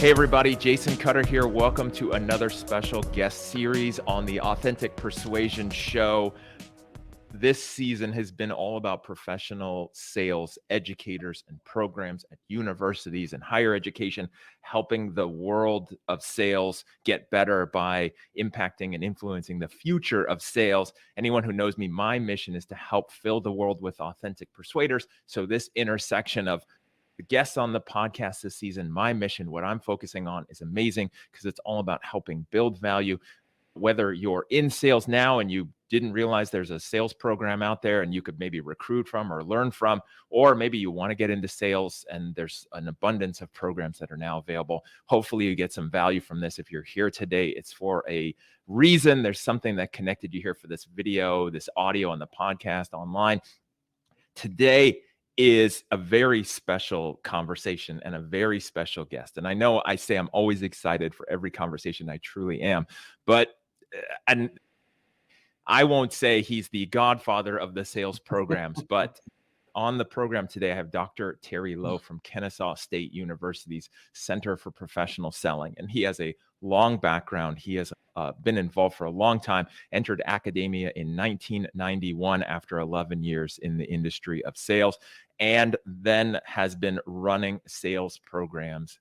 Hey everybody, Jason Cutter here. Welcome to another special guest series on the Authentic Persuasion show. This season has been all about professional sales educators and programs at universities and higher education, helping the world of sales get better by impacting and influencing the future of sales. Anyone who knows me, my mission is to help fill the world with authentic persuaders. So this intersection of the guests on the podcast this season, my mission, what I'm focusing on is amazing because it's all about helping build value. Whether you're in sales now and you didn't realize there's a sales program out there and you could maybe recruit from or learn from, or maybe you want to get into sales and there's an abundance of programs that are now available. Hopefully you get some value from this. If you're here today, it's for a reason. There's something that connected you here for this video, this audio on the podcast online. Today is a very special conversation and a very special guest. And I know I say I'm always excited for every conversation. I truly am. But and I won't say he's the godfather of the sales programs, but on the program today, I have Dr. Terry Lowe from Kennesaw State University's Center for Professional Selling. And he has a long background. He has been involved for a long time, entered academia in 1991 after 11 years in the industry of sales, and then has been running sales programs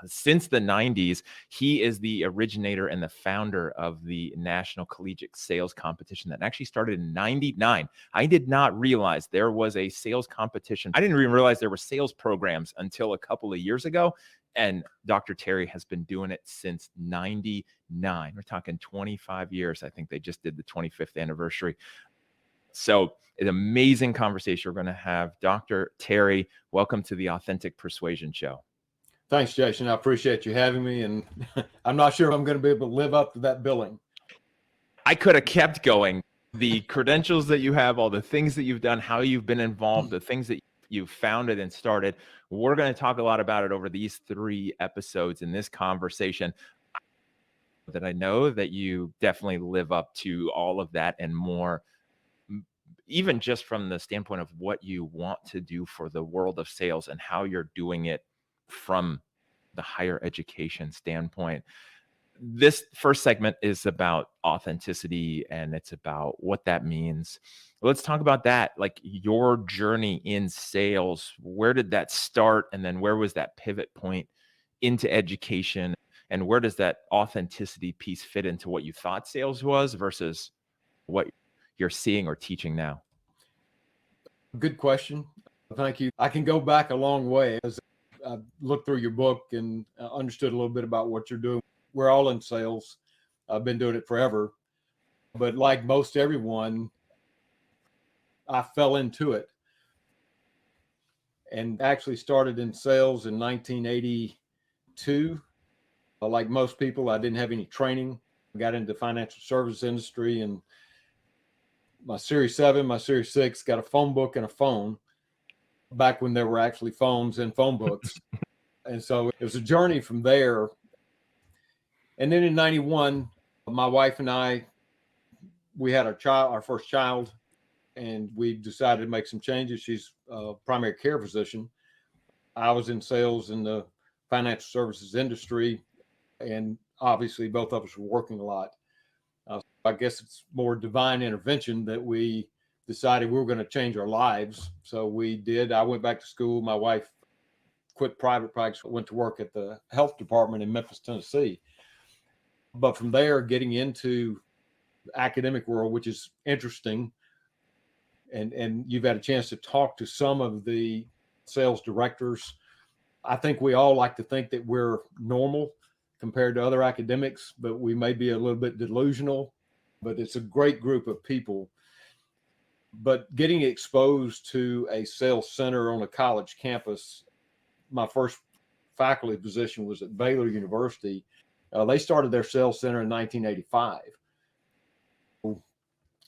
since the 90s. He is the originator and the founder of the National Collegiate Sales Competition that actually started in 99. I did not realize there was a sales competition. I didn't even realize there were sales programs until a couple of years ago. And Dr. Terry has been doing it since 99. We're talking 25 years. I think they just did the 25th anniversary. So an amazing conversation we're going to have. Dr. Terry, welcome to the Authentic Persuasion Show. Thanks, Jason. I appreciate you having me. And I'm not sure if I'm going to be able to live up to that billing. I could have kept going. The credentials that you have, all the things that you've done, how you've been involved, the things that you've founded and started. We're going to talk a lot about it over these 3 episodes in this conversation. That I know that you definitely live up to all of that and more, even just from the standpoint of what you want to do for the world of sales and how you're doing it from the higher education standpoint. This first segment is about authenticity and it's about what that means. Let's talk about that, like your journey in sales. Where did that start? And then where was that pivot point into education? And where does that authenticity piece fit into what you thought sales was versus what you're seeing or teaching now? Good question. Thank you. I can go back a long way as I looked through your book and understood a little bit about what you're doing. We're all in sales. I've been doing it forever. But like most everyone, I fell into it and actually started in sales in 1982. Like most people, I didn't have any training. I got into the financial service industry, and my Series 7, my Series 6 got a phone book and a phone back when there were actually phones and phone books. And so it was a journey from there. And then in 91, my wife and I, we had our first child, and we decided to make some changes. She's a primary care physician. I was in sales in the financial services industry, and obviously both of us were working a lot. I guess it's more divine intervention that we decided we were going to change our lives. So we did. I went back to school. My wife quit private practice, went to work at the health department in Memphis, Tennessee. But from there, getting into the academic world, which is interesting, and you've had a chance to talk to some of the sales directors. I think we all like to think that we're normal compared to other academics, but we may be a little bit delusional. But it's a great group of people. But getting exposed to a sales center on a college campus, my first faculty position was at Baylor University. They started their sales center in 1985.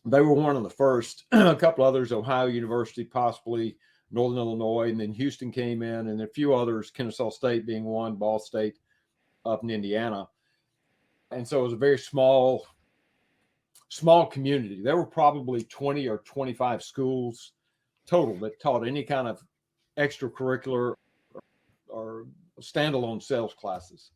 They were one of the first. A couple others, Ohio University, possibly Northern Illinois, and then Houston came in, and a few others, Kennesaw State being one, Ball State up in Indiana. And so it was a very small community. There were probably 20 or 25 schools total that taught any kind of extracurricular or standalone sales classes.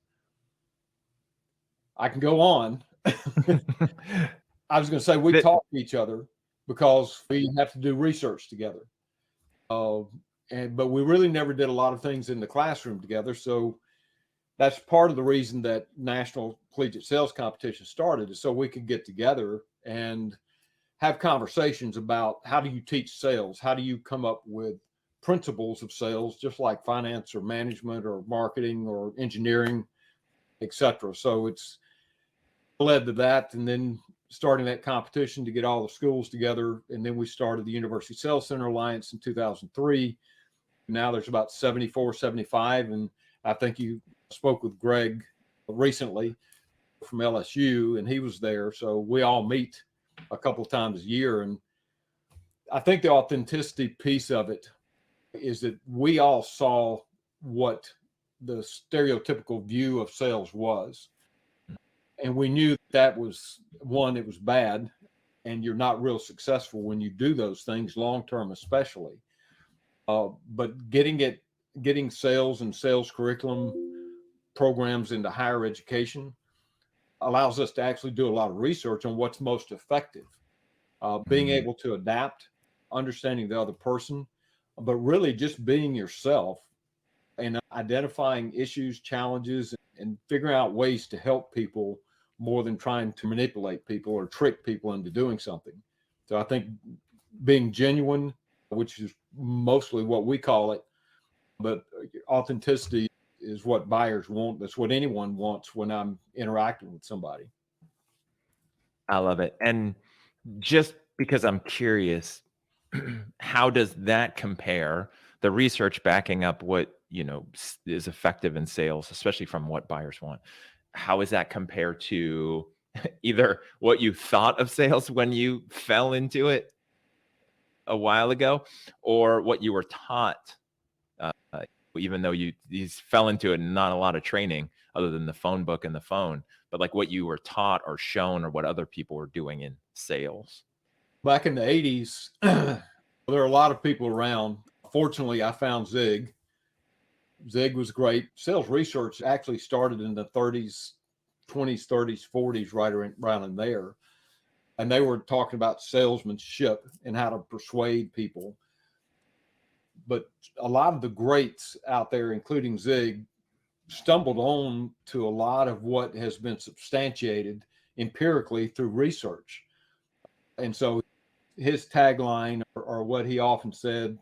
I can go on. I was going to say we talk to each other because we have to do research together. But we really never did a lot of things in the classroom together. So that's part of the reason that National Collegiate Sales Competition started, is so we could get together and have conversations about how do you teach sales? How do you come up with principles of sales, just like finance or management or marketing or engineering, etc. So it's led to that, and then starting that competition to get all the schools together. And then we started the University Sales Center Alliance in 2003. Now there's about 74, 75. And I think you spoke with Greg recently from LSU, and he was there. So we all meet a couple of times a year. And I think the authenticity piece of it is that we all saw what the stereotypical view of sales was. And we knew that was, one, it was bad, and you're not real successful when you do those things long-term, especially. But getting sales and sales curriculum programs into higher education allows us to actually do a lot of research on what's most effective. Being able to adapt, understanding the other person, but really just being yourself and identifying issues, challenges, and figuring out ways to help people more than trying to manipulate people or trick people into doing something. So I think being genuine, which is mostly what we call it, but authenticity is what buyers want. That's what anyone wants when I'm interacting with somebody. I love it. And just because I'm curious, how does that compare, the research backing up what, is effective in sales, especially from what buyers want? How is that compared to either what you thought of sales when you fell into it a while ago, or what you were taught, even though you fell into it and not a lot of training other than the phone book and the phone, but like what you were taught or shown or what other people were doing in sales? Back in the 80s, there were a lot of people around. Fortunately, I found Zig. Zig was great. Sales research actually started in the 30s, 20s, 30s, 40s, right around in there. And they were talking about salesmanship and how to persuade people. But a lot of the greats out there, including Zig, stumbled on to a lot of what has been substantiated empirically through research. And so his tagline, or what he often said,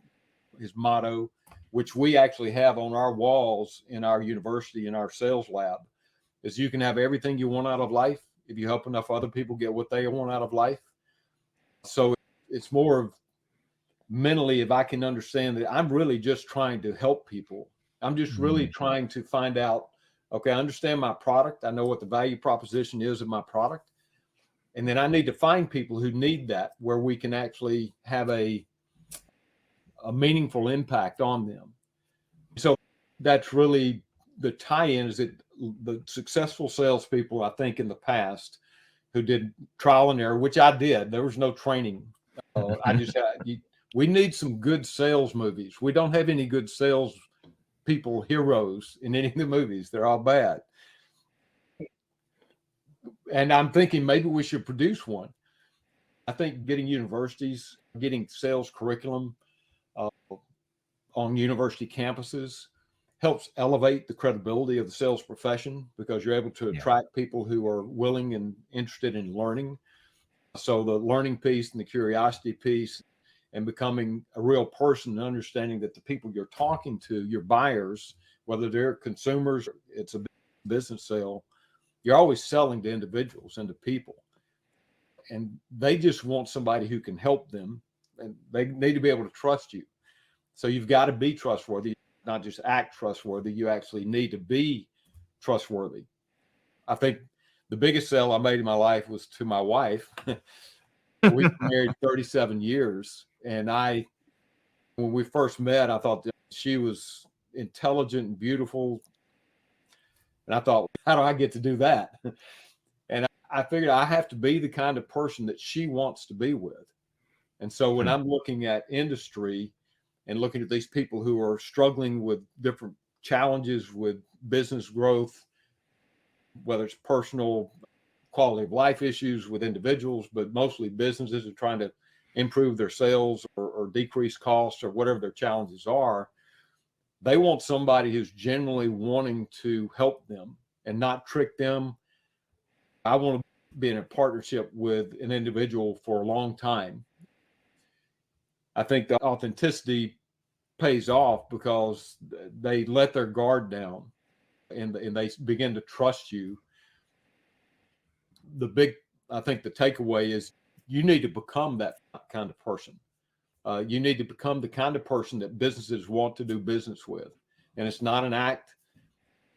his motto, which we actually have on our walls in our university, in our sales lab, is you can have everything you want out of life if you help enough other people get what they want out of life. So it's more of mentally, if I can understand that I'm really just trying to help people. I'm just really trying to find out, okay, I understand my product. I know what the value proposition is of my product. And then I need to find people who need that, where we can actually have a meaningful impact on them. So that's really the tie-in, is that the successful salespeople, I think, in the past, who did trial and error, which I did. There was no training. We need some good sales movies. We don't have any good sales people, heroes in any of the movies. They're all bad. And I'm thinking maybe we should produce one. I think getting universities, getting sales curriculum on university campuses helps elevate the credibility of the sales profession, because you're able to attract people who are willing and interested in learning. So the learning piece and the curiosity piece, and becoming a real person and understanding that the people you're talking to, your buyers, whether they're consumers, it's a business sale, you're always selling to individuals and to people. And they just want somebody who can help them, and they need to be able to trust you. So you've got to be trustworthy, not just act trustworthy. You actually need to be trustworthy. I think the biggest sale I made in my life was to my wife. We've been married 37 years. And when we first met, I thought that she was intelligent and beautiful. And I thought, how do I get to do that? And I figured I have to be the kind of person that she wants to be with. And so when I'm looking at industry and looking at these people who are struggling with different challenges with business growth, whether it's personal quality of life issues with individuals, but mostly businesses are trying to improve their sales or decrease costs or whatever their challenges are. They want somebody who's genuinely wanting to help them and not trick them. I want to be in a partnership with an individual for a long time. I think the authenticity pays off because they let their guard down and they begin to trust you. I think the takeaway is you need to become that kind of person. You need to become the kind of person that businesses want to do business with. And it's not an act.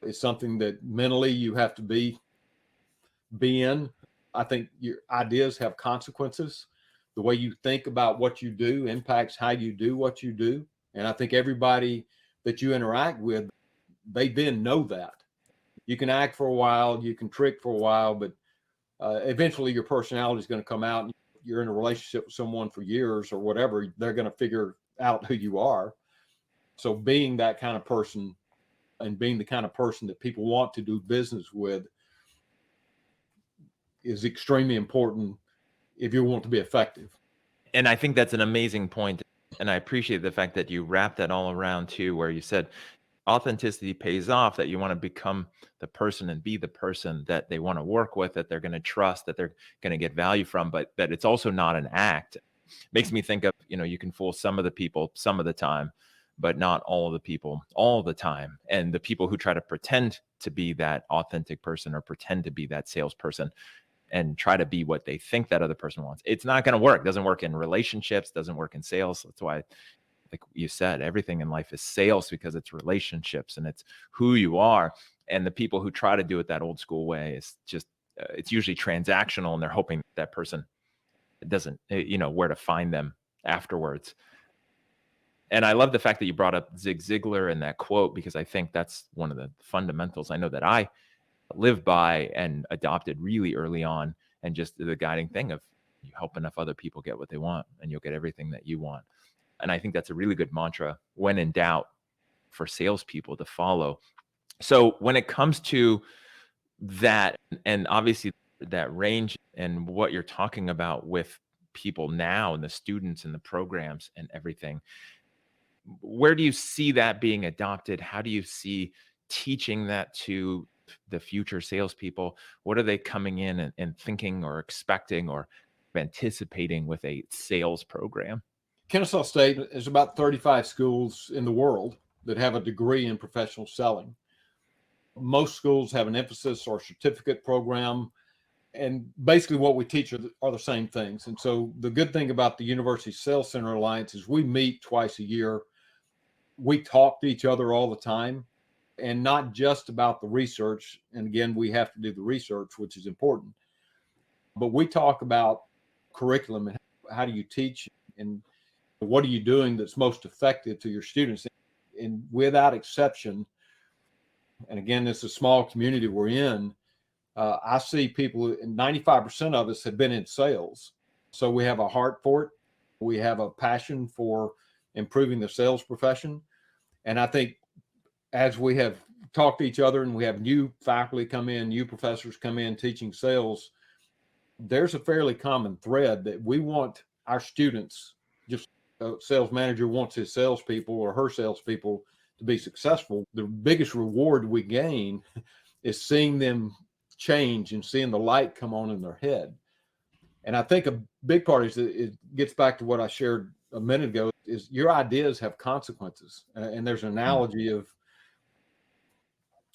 It's something that mentally you have to be in. I think your ideas have consequences. The way you think about what you do impacts how you do what you do. And I think everybody that you interact with, they then know that. You can act for a while, you can trick for a while, but eventually your personality is going to come out. And you're in a relationship with someone for years or whatever, they're going to figure out who you are. So being that kind of person and being the kind of person that people want to do business with is extremely important if you want to be effective. And I think that's an amazing point. And I appreciate the fact that you wrapped that all around too, where you said authenticity pays off, that you want to become the person and be the person that they want to work with, that they're going to trust, that they're going to get value from, but that it's also not an act. Makes me think of, you can fool some of the people some of the time, but not all of the people all the time. And the people who try to pretend to be that authentic person or pretend to be that salesperson and try to be what they think that other person wants, it's not going to work. It doesn't work in relationships, doesn't work in sales. That's why, like you said, everything in life is sales, because it's relationships and it's who you are. And the people who try to do it that old school way is just, it's usually transactional, and they're hoping that person doesn't, where to find them afterwards. And I love the fact that you brought up Zig Ziglar and that quote, because I think that's one of the fundamentals I know that I live by and adopted really early on. And just the guiding thing of, you help enough other people get what they want and you'll get everything that you want. And I think that's a really good mantra when in doubt for salespeople to follow. So when it comes to that, and obviously that range and what you're talking about with people now and the students and the programs and everything, where do you see that being adopted? How do you see teaching that to the future salespeople? What are they coming in and thinking or expecting or anticipating with a sales program? Kennesaw State is about 35 schools in the world that have a degree in professional selling. Most schools have an emphasis or certificate program, and basically what we teach are the same things. And so the good thing about the University Sales Center Alliance is we meet twice a year. We talk to each other all the time, and not just about the research. And again, we have to do the research, which is important, but we talk about curriculum and how do you teach and what are you doing that's most effective to your students. And without exception, and again, this is a small community we're in, I see people, and 95% of us have been in sales. So we have a heart for it. We have a passion for improving the sales profession. And I think as we have talked to each other and we have new faculty come in, new professors come in teaching sales, there's a fairly common thread that we want our students, just a sales manager wants his salespeople or her salespeople to be successful. The biggest reward we gain is seeing them change and seeing the light come on in their head. And I think a big part is it gets back to what I shared a minute ago, is your ideas have consequences. And there's an analogy of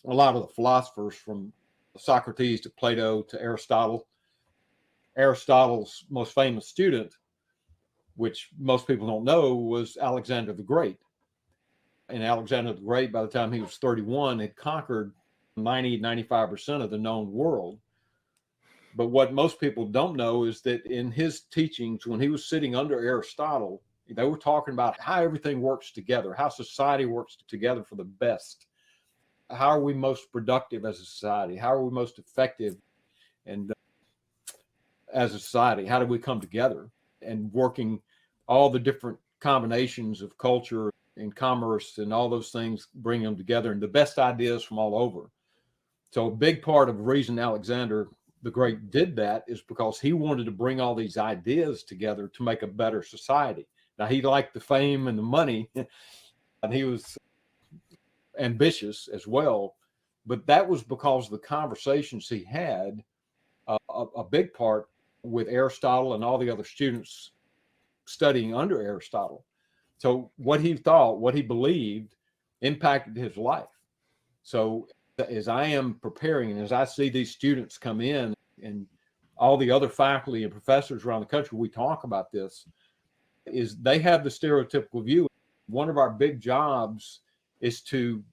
a lot of the philosophers from Socrates to Plato to Aristotle. Aristotle's most famous student, which most people don't know, was Alexander the Great. And Alexander the Great, by the time he was 31, had conquered 95% of the known world. But what most people don't know is that in his teachings, when he was sitting under Aristotle, they were talking about how everything works together, how society works together for the best. How are we most productive as a society? How are we most effective? And as a society, how do we come together and working all the different combinations of culture and commerce and all those things, bring them together, and the best ideas from all over. So a big part of the reason Alexander the Great did that is because he wanted to bring all these ideas together to make a better society. Now, he liked the fame and the money, and he was ambitious as well, but that was because of the conversations he had, a big part with Aristotle and all the other students studying under Aristotle. So what he thought, what he believed, impacted his life. So as I am preparing and as I see these students come in and all the other faculty and professors around the country, we talk about this, is they have the stereotypical view. One of our big jobs is to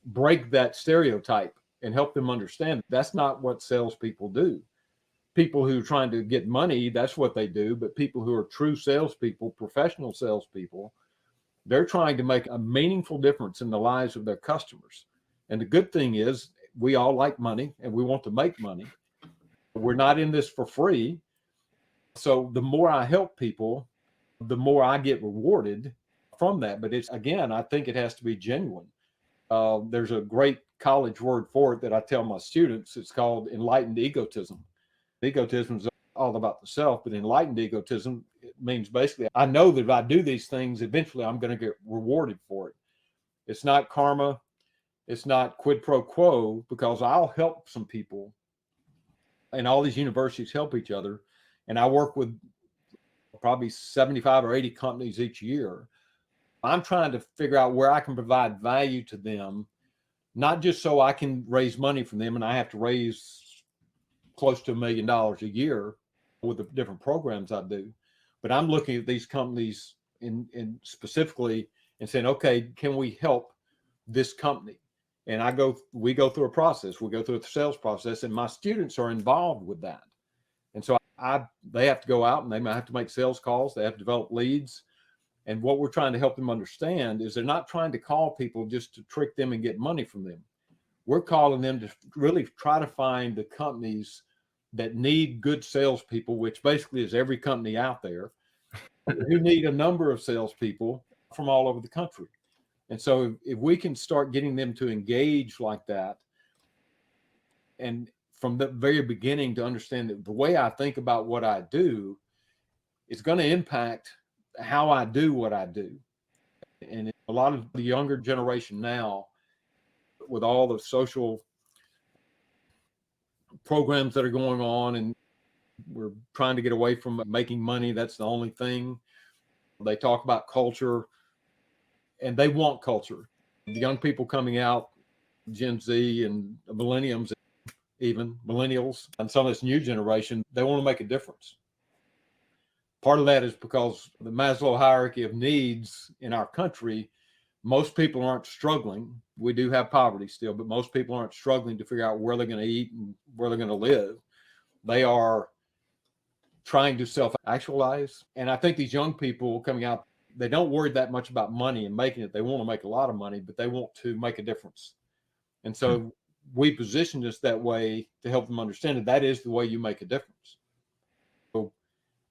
break that stereotype and help them understand that's not what salespeople do. People who are trying to get money, that's what they do. But people who are true salespeople, professional salespeople, they're trying to make a meaningful difference in the lives of their customers. And the good thing is we all like money and we want to make money. We're not in this for free. So the more I help people, the more I get rewarded from that. But it's, again, I think it has to be genuine. There's a great college word for it that I tell my students. It's called enlightened egotism. Egotism is all about the self, but enlightened egotism, it means basically, I know that if I do these things, eventually I'm going to get rewarded for it. It's not karma. It's not quid pro quo, because I'll help some people, and all these universities help each other. And I work with probably 75 or 80 companies each year. I'm trying to figure out where I can provide value to them, not just so I can raise money from them, and I have to raise close to $1 million a year with the different programs I do. But I'm looking at these companies in specifically and saying, okay, can we help this company? And we go through a process. We go through a sales process, and my students are involved with that. And so they have to go out and they might have to make sales calls. They have to develop leads. And what we're trying to help them understand is they're not trying to call people just to trick them and get money from them. We're calling them to really try to find the companies that need good salespeople, which basically is every company out there, who need a number of salespeople from all over the country. And so if we can start getting them to engage like that, and from the very beginning to understand that the way I think about what I do is going to impact how I do what I do. And a lot of the younger generation now, with all the social programs that are going on, and we're trying to get away from making money, that's the only thing. They talk about culture, and they want culture. The young people coming out, Gen Z and millenniums, even millennials, and some of this new generation, they want to make a difference. Part of that is because the Maslow hierarchy of needs in our country, most people aren't struggling. We do have poverty still, but most people aren't struggling to figure out where they're going to eat and where they're going to live. They are trying to self-actualize. And I think these young people coming out, they don't worry that much about money and making it. They want to make a lot of money, but they want to make a difference. And so we positioned us that way to help them understand that is the way you make a difference. So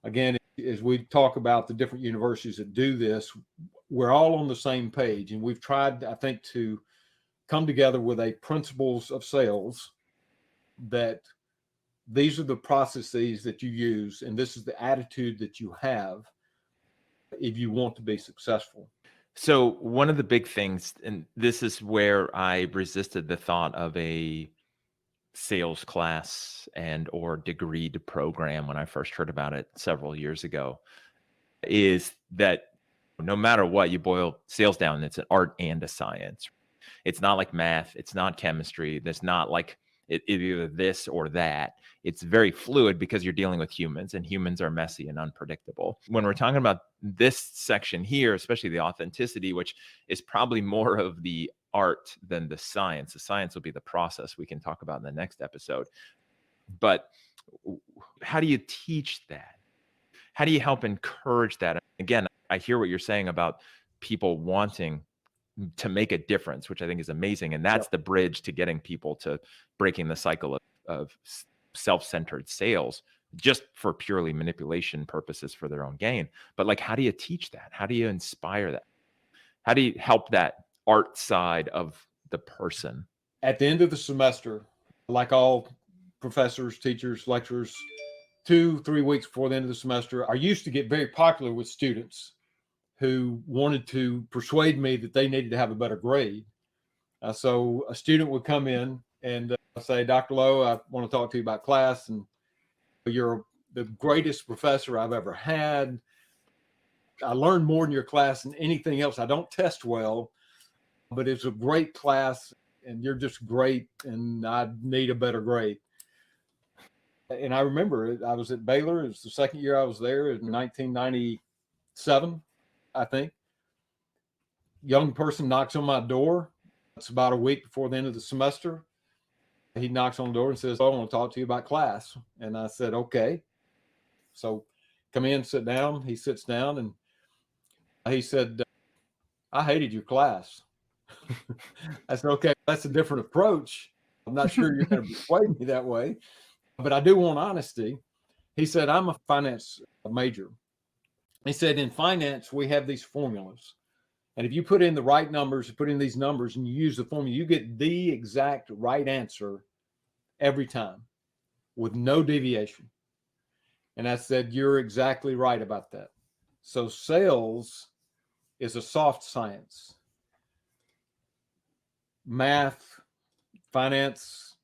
again, as we talk about the different universities that do this, we're all on the same page. And we've tried, I think, to come together with a principles of sales that these are the processes that you use, and this is the attitude that you have if you want to be successful. So one of the big things, and this is where I resisted the thought of a sales class and or degreed program when I first heard about it several years ago, is that no matter what, you boil sales down, it's an art and a science. It's not like math. It's not chemistry. There's not like either this or that. It's very fluid because you're dealing with humans, and humans are messy and unpredictable. When we're talking about this section here, especially the authenticity, which is probably more of the art than the science will be the process we can talk about in the next episode. But how do you teach that? How do you help encourage that? Again, I hear what you're saying about people wanting to make a difference, which I think is amazing. And that's the bridge to getting people to breaking the cycle of self-centered sales. just for purely manipulation purposes for their own gain. But like, how do you teach that? How do you inspire that? How do you help that art side of the person? At the end of the semester, like all professors, teachers, lecturers, 2-3 weeks before the end of the semester, I used to get very popular with students who wanted to persuade me that they needed to have a better grade. So a student would come in and say, Dr. Lowe, I want to talk to you about class, and you're the greatest professor I've ever had. I learned more in your class than anything else. I don't test well, but it's a great class and you're just great, and I need a better grade. And I remember I was at Baylor. It was the second year I was there in 1997, I think. Young person knocks on my door. It's about a week before the end of the semester. He knocks on the door and says, oh, I want to talk to you about class. And I said, okay. So come in, sit down. He sits down and he said, I hated your class. I said, okay, that's a different approach. I'm not sure you're going to persuade me that way, but I do want honesty. He said, I'm a finance major. He said, in finance, we have these formulas. And if you put in the right numbers, put in these numbers and you use the formula, you get the exact right answer every time with no deviation. And I said, you're exactly right about that. So sales is a soft science. Math, finance,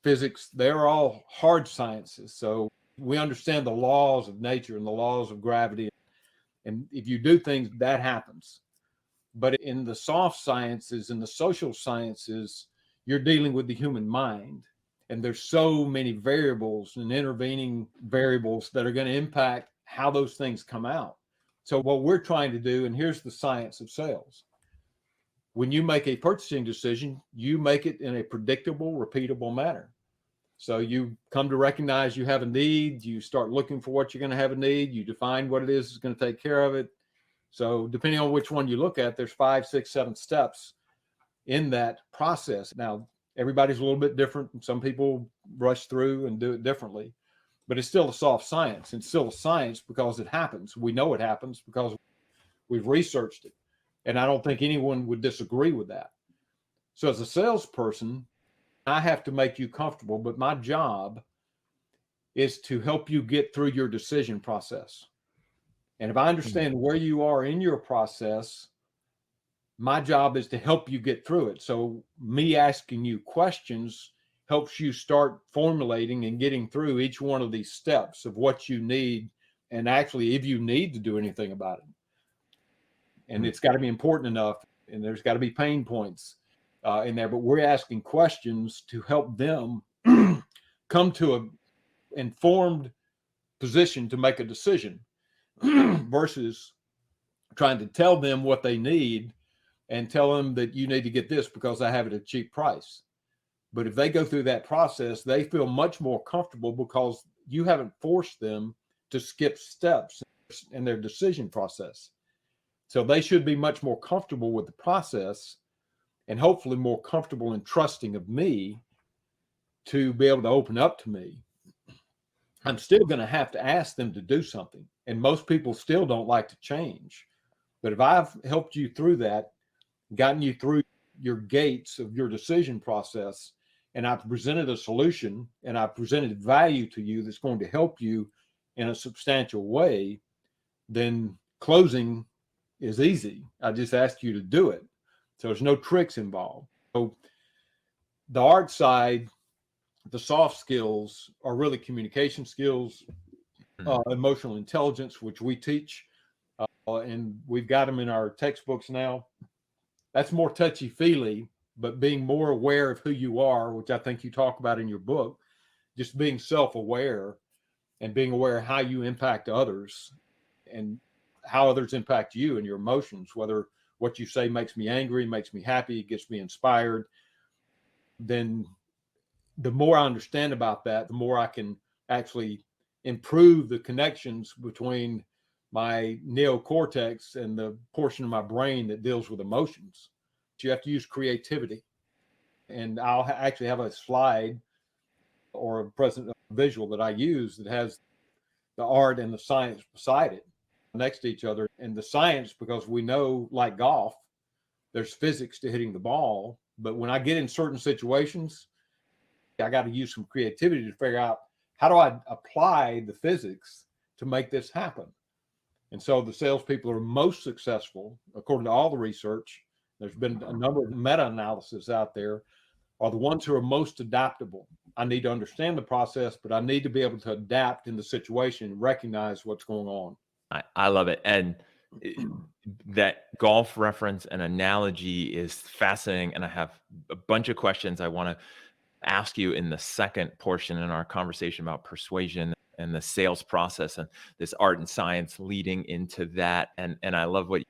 physics, they're all hard sciences. So we understand the laws of nature and the laws of gravity. And if you do things, that happens. But in the soft sciences and the social sciences, you're dealing with the human mind. And there's so many variables and intervening variables that are going to impact how those things come out. So what we're trying to do, and here's the science of sales. When you make a purchasing decision, you make it in a predictable, repeatable manner. So you come to recognize you have a need, you start looking for what you're going to have a need, you define what it is that's going to take care of it. So depending on which one you look at, there's 5, 6, 7 steps in that process. Now, everybody's a little bit different. Some people rush through and do it differently, but it's still a soft science. It's still a science because it happens. We know it happens because we've researched it. And I don't think anyone would disagree with that. So as a salesperson, I have to make you comfortable, but my job is to help you get through your decision process. And if I understand where you are in your process, my job is to help you get through it. So me asking you questions helps you start formulating and getting through each one of these steps of what you need, and actually if you need to do anything about it. And it's got to be important enough, and there's got to be pain points in there, but we're asking questions to help them come to an informed position to make a decision versus trying to tell them what they need and tell them that you need to get this because I have it at a cheap price. But if they go through that process, they feel much more comfortable because you haven't forced them to skip steps in their decision process. So they should be much more comfortable with the process and hopefully more comfortable and trusting of me to be able to open up to me. I'm still going to have to ask them to do something. And most people still don't like to change. But if I've helped you through that, gotten you through your gates of your decision process, and I've presented a solution and I've presented value to you that's going to help you in a substantial way, then closing is easy. I just asked you to do it. So there's no tricks involved. So the art side, the soft skills are really communication skills, emotional intelligence, which we teach, and we've got them in our textbooks now. That's more touchy-feely, but being more aware of who you are, which I think you talk about in your book, just being self-aware and being aware of how you impact others and how others impact you and your emotions, whether what you say makes me angry, makes me happy, gets me inspired. Then the more I understand about that, the more I can actually improve the connections between my neocortex and the portion of my brain that deals with emotions. You have to use creativity. And I'll actually have a slide or a present visual that I use that has the art and the science beside it next to each other. And the science, because we know, like golf, there's physics to hitting the ball. But when I get in certain situations, I got to use some creativity to figure out how do I apply the physics to make this happen. And so the salespeople are most successful, according to all the research. There's been a number of meta-analysis out there, are the ones who are most adaptable. I need to understand the process, but I need to be able to adapt in the situation and recognize what's going on. I love it. And that golf reference and analogy is fascinating. And I have a bunch of questions I want to ask you in the second portion in our conversation about persuasion and the sales process and this art and science leading into that. And I love what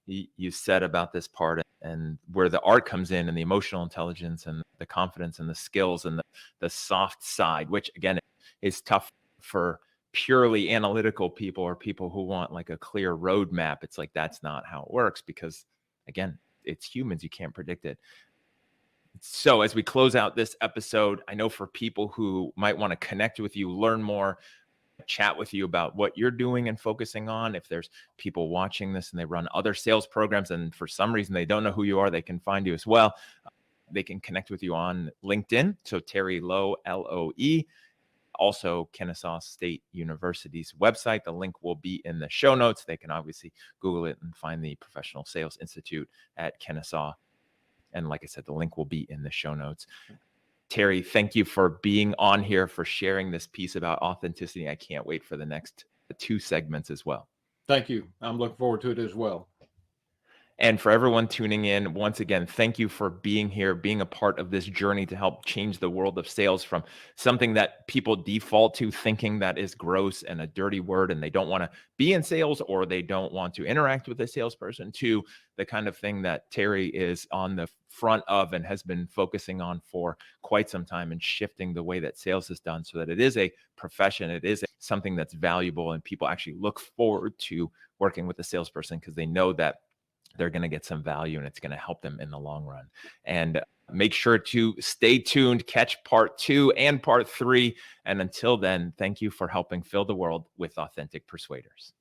you said about this part and where the art comes in and the emotional intelligence and the confidence and the skills and the soft side, which again is tough for purely analytical people or people who want like a clear roadmap. It's like, that's not how it works because again, it's humans. You can't predict it. So as we close out this episode, I know for people who might want to connect with you, learn more, chat with you about what you're doing and focusing on. If there's people watching this and they run other sales programs and for some reason they don't know who you are, they can find you as well. They can connect with you on LinkedIn. So Terry Lowe, Loe. Also Kennesaw State University's website. The link will be in the show notes. They can obviously Google it and find the Professional Sales Institute at Kennesaw. And like I said, the link will be in the show notes. Terry, thank you for being on here, for sharing this piece about authenticity. I can't wait for the next 2 segments as well. Thank you. I'm looking forward to it as well. And for everyone tuning in, once again, thank you for being here, being a part of this journey to help change the world of sales from something that people default to thinking that is gross and a dirty word, and they don't want to be in sales or they don't want to interact with a salesperson, to the kind of thing that Terry is on the front of and has been focusing on for quite some time and shifting the way that sales is done so that it is a profession, it is something that's valuable, and people actually look forward to working with a salesperson because they know that they're going to get some value and it's going to help them in the long run. And make sure to stay tuned, catch part 2 and part 3. And until then, thank you for helping fill the world with authentic persuaders.